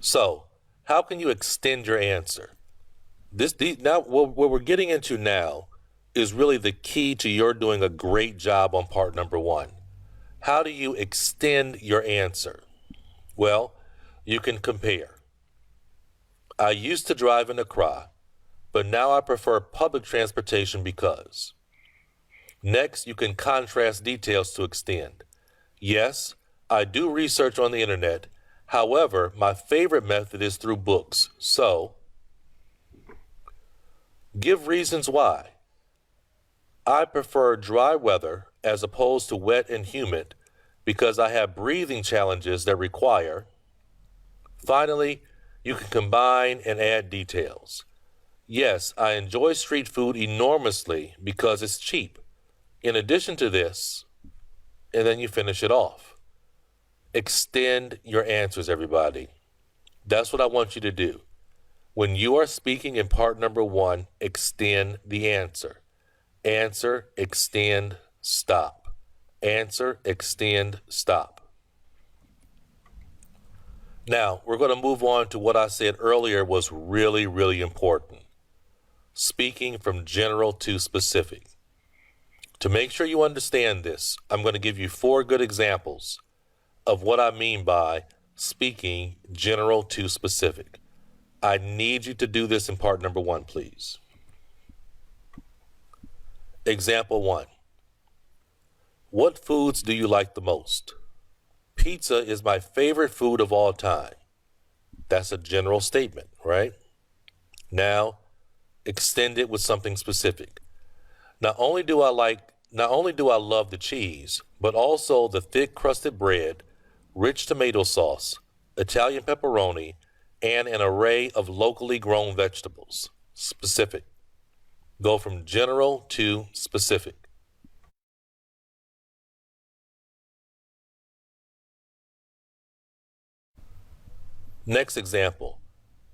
So, how can you extend your answer? Now what we're getting into now is really the key to your doing a great job on part number one. How do you extend your answer? Well, you can compare. I used to drive in Accra, but now I prefer public transportation because. Next, you can contrast details to extend. Yes, I do research on the internet. However, my favorite method is through books. So, give reasons why. I prefer dry weather as opposed to wet and humid because I have breathing challenges that require. Finally, you can combine and add details. Yes, I enjoy street food enormously because it's cheap. In addition to this, and then you finish it off. Extend your answers, everybody. That's what I want you to do. When you are speaking in part number one, extend the answer. Answer, extend, stop. Answer, extend, stop. Now, we're going to move on to what I said earlier was really, really important. Speaking from general to specific. To make sure you understand this, I'm going to give you 4 good examples of what I mean by speaking general to specific. I need you to do this in part number one, please. Example 1. What foods do you like the most? Pizza is my favorite food of all time. That's a general statement, right? Now, extend it with something specific. Not only do I love the cheese, but also the thick crusted bread, rich tomato sauce, Italian pepperoni, and an array of locally grown vegetables. Specific. Go from general to specific. Next example.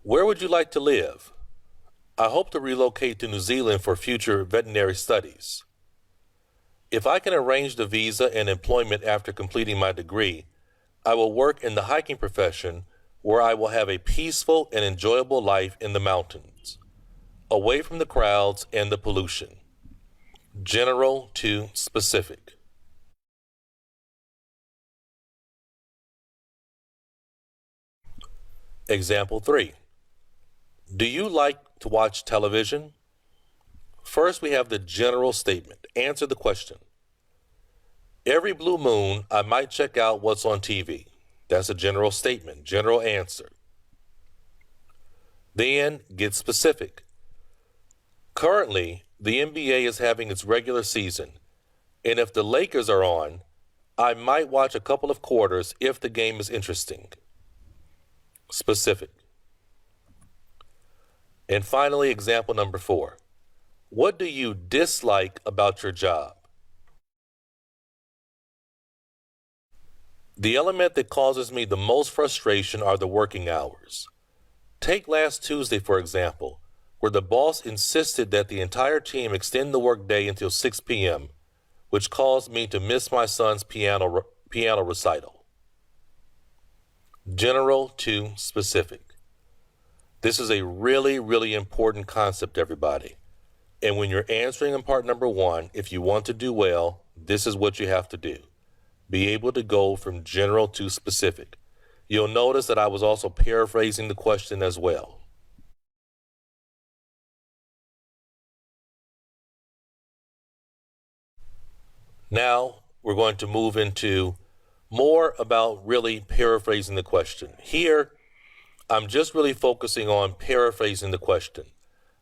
Where would you like to live? I hope to relocate to New Zealand for future veterinary studies. If I can arrange the visa and employment after completing my degree, I will work in the hiking profession where I will have a peaceful and enjoyable life in the mountains, away from the crowds and the pollution. General to specific. Example 3. Do you like to watch television? First, we have the general statement. Answer the question. Every blue moon, I might check out what's on TV. That's a general statement, general answer. Then, get specific. Currently, the NBA is having its regular season, and if the Lakers are on, I might watch a couple of quarters if the game is interesting. Specific. And finally, example number 4. What do you dislike about your job? The element that causes me the most frustration are the working hours. Take last Tuesday, for example, where the boss insisted that the entire team extend the workday until 6 p.m., which caused me to miss my son's piano recital. General to specific. This is a really, really important concept, everybody. And when you're answering in part number 1, if you want to do well, this is what you have to do. Be able to go from general to specific. You'll notice that I was also paraphrasing the question as well. Now, we're going to move into more about really paraphrasing the question. Here, I'm just really focusing on paraphrasing the question.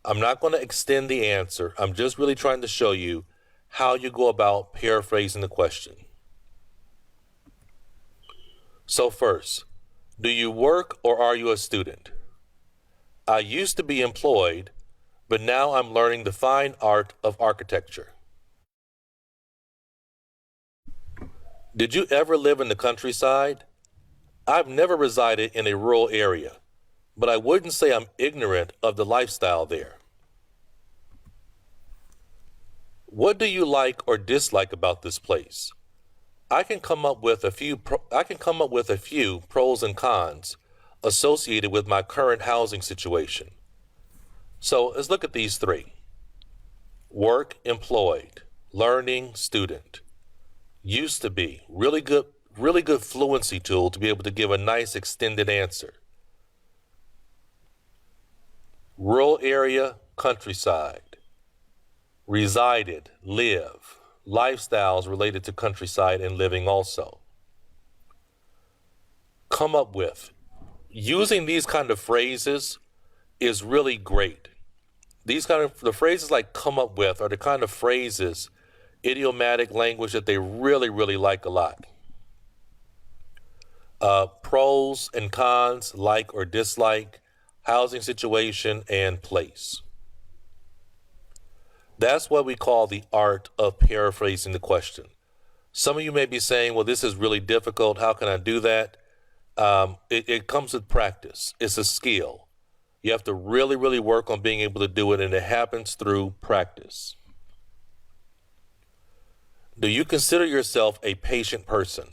I'm not going to extend the answer. I'm just really trying to show you how you go about paraphrasing the question. So first, do you work or are you a student? I used to be employed, but now I'm learning the fine art of architecture. Did you ever live in the countryside? I've never resided in a rural area, but I wouldn't say I'm ignorant of the lifestyle there. What do you like or dislike about this place? I can come up with a few pros and cons, associated with my current housing situation. So let's look at these three. Work, employed. Learning, student. Used to be, really good fluency tool to be able to give a nice extended answer. Rural area, countryside. Resided, live. Lifestyles related to countryside and living also. Come up with. Using these kind of phrases is really great. The phrases like come up with are the kind of phrases, idiomatic language that they really, really like a lot. Pros and cons, like or dislike, housing situation, and place. That's what we call the art of paraphrasing the question. Some of you may be saying, well, this is really difficult. How can I do that? It comes with practice. It's a skill. You have to really, really work on being able to do it, and it happens through practice. Do you consider yourself a patient person?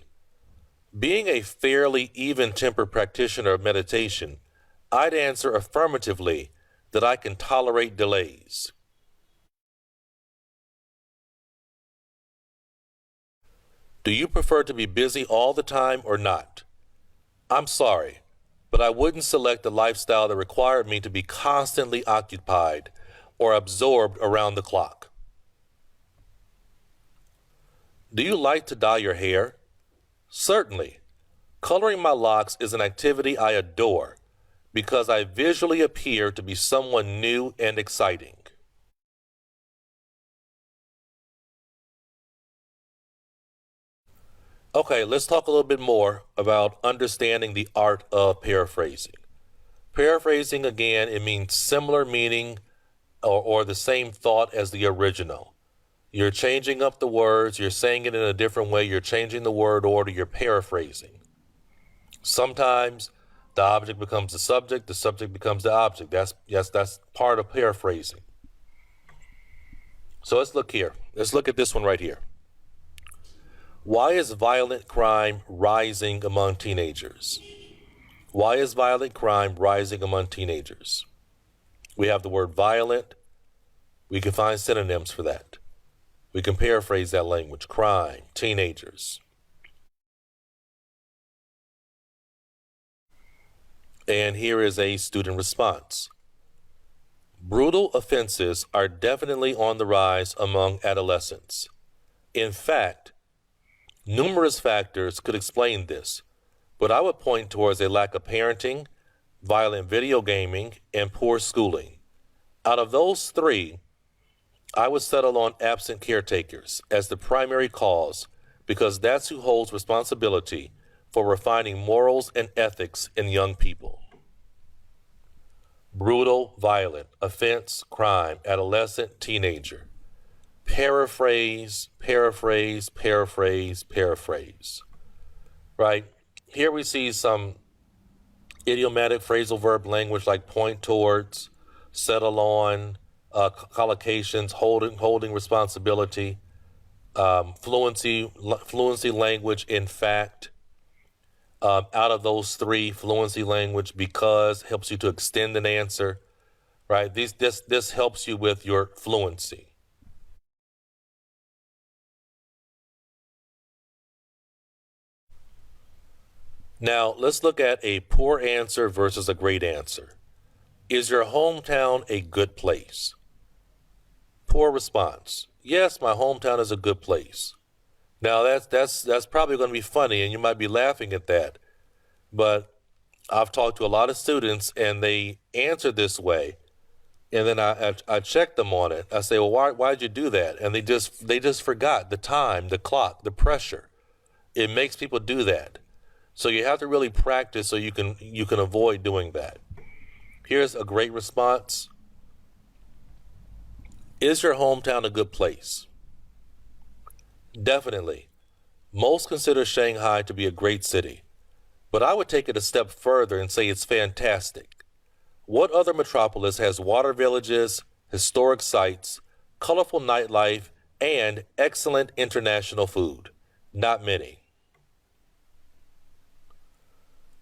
Being a fairly even-tempered practitioner of meditation, I'd answer affirmatively that I can tolerate delays. Do you prefer to be busy all the time or not? I'm sorry, but I wouldn't select a lifestyle that required me to be constantly occupied or absorbed around the clock. Do you like to dye your hair? Certainly. Coloring my locks is an activity I adore because I visually appear to be someone new and exciting. Okay, let's talk a little bit more about understanding the art of paraphrasing. Paraphrasing, again, it means similar meaning or the same thought as the original. You're changing up the words, you're saying it in a different way, you're changing the word order, you're paraphrasing. Sometimes the object becomes the subject becomes the object. That's part of paraphrasing. So let's look here. Let's look at this one right here. Why is violent crime rising among teenagers? Why is violent crime rising among teenagers? We have the word violent. We can find synonyms for that. We can paraphrase that language. Crime, teenagers. And here is a student response. Brutal offenses are definitely on the rise among adolescents. In fact, numerous factors could explain this, but I would point towards a lack of parenting, violent video gaming, and poor schooling. Out of those three, I would settle on absent caretakers as the primary cause because that's who holds responsibility for refining morals and ethics in young people. Brutal, violent, offense, crime, adolescent, teenager. Paraphrase, paraphrase, paraphrase, paraphrase. Right? Here we see some idiomatic phrasal verb language like point towards, settle on, collocations, holding responsibility, fluency language, in fact. Out of those three, fluency language, because helps you to extend an answer, right? This helps you with your fluency. Now, let's look at a poor answer versus a great answer. Is your hometown a good place? Poor response. Yes, my hometown is a good place. Now, that's probably going to be funny, and you might be laughing at that. But I've talked to a lot of students, and they answer this way, and then I check them on it. I say, well, why'd you do that? And they just forgot the time, the clock, the pressure. It makes people do that. So you have to really practice so you can avoid doing that. Here's a great response. Is your hometown a good place? Definitely. Most consider Shanghai to be a great city, but I would take it a step further and say it's fantastic. What other metropolis has water villages, historic sites, colorful nightlife, and excellent international food? Not many.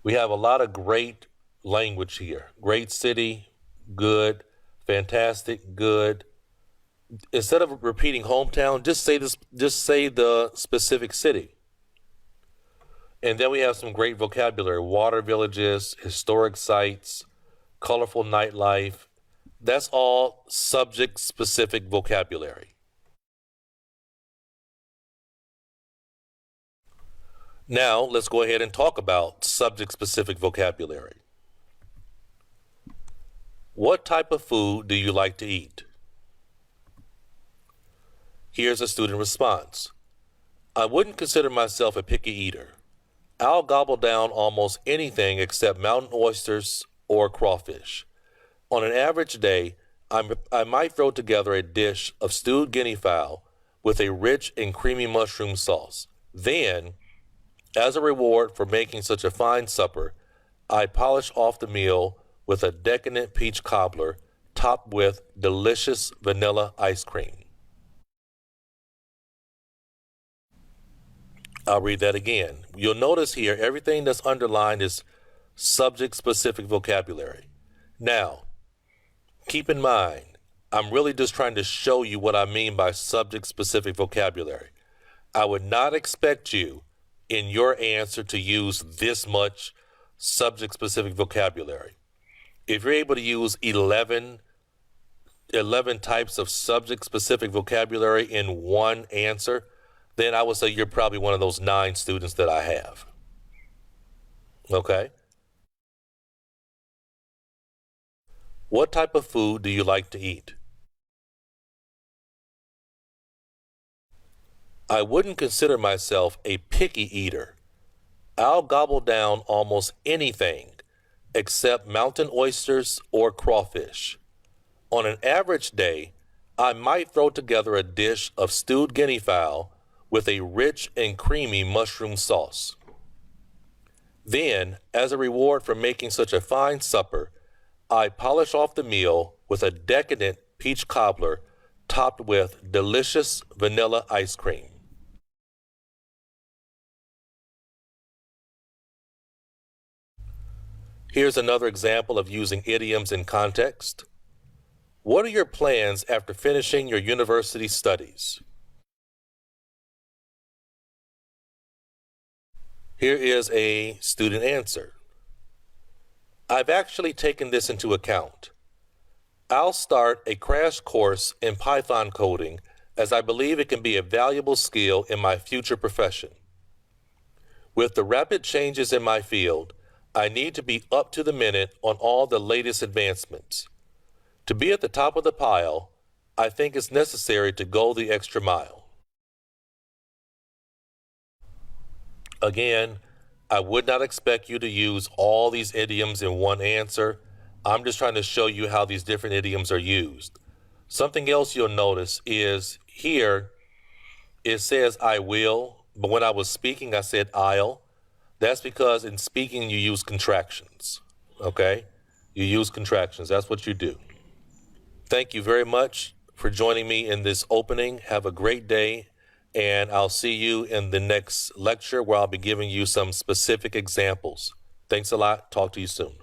We have a lot of great language here. Great city, good, fantastic, good. Instead of repeating hometown, just say this, just say the specific city. And then we have some great vocabulary: water villages, historic sites, colorful nightlife. That's all subject specific vocabulary. Now let's go ahead and talk about subject specific vocabulary. What type of food do you like to eat? Here's a student response. I wouldn't consider myself a picky eater. I'll gobble down almost anything except mountain oysters or crawfish. On an average day, I might throw together a dish of stewed guinea fowl with a rich and creamy mushroom sauce. Then, as a reward for making such a fine supper, I polish off the meal with a decadent peach cobbler topped with delicious vanilla ice cream. I'll read that again. You'll notice here everything that's underlined is subject-specific vocabulary. Now, keep in mind, I'm really just trying to show you what I mean by subject-specific vocabulary. I would not expect you in your answer to use this much subject-specific vocabulary. If you're able to use 11 types of subject-specific vocabulary in one answer, then I would say you're probably one of those 9 students that I have. Okay? What type of food do you like to eat? I wouldn't consider myself a picky eater. I'll gobble down almost anything except mountain oysters or crawfish. On an average day, I might throw together a dish of stewed guinea fowl with a rich and creamy mushroom sauce. Then, as a reward for making such a fine supper, I polish off the meal with a decadent peach cobbler topped with delicious vanilla ice cream. Here's another example of using idioms in context. What are your plans after finishing your university studies? Here is a student answer. I've actually taken this into account. I'll start a crash course in Python coding as I believe it can be a valuable skill in my future profession. With the rapid changes in my field, I need to be up to the minute on all the latest advancements. To be at the top of the pile, I think it's necessary to go the extra mile. Again, I would not expect you to use all these idioms in one answer. I'm just trying to show you how these different idioms are used. Something else you'll notice is here it says I will, but when I was speaking I said I'll. That's because in speaking you use contractions, okay? You use contractions, that's what you do. Thank you very much for joining me in this opening. Have a great day, and I'll see you in the next lecture where I'll be giving you some specific examples. Thanks a lot. Talk to you soon.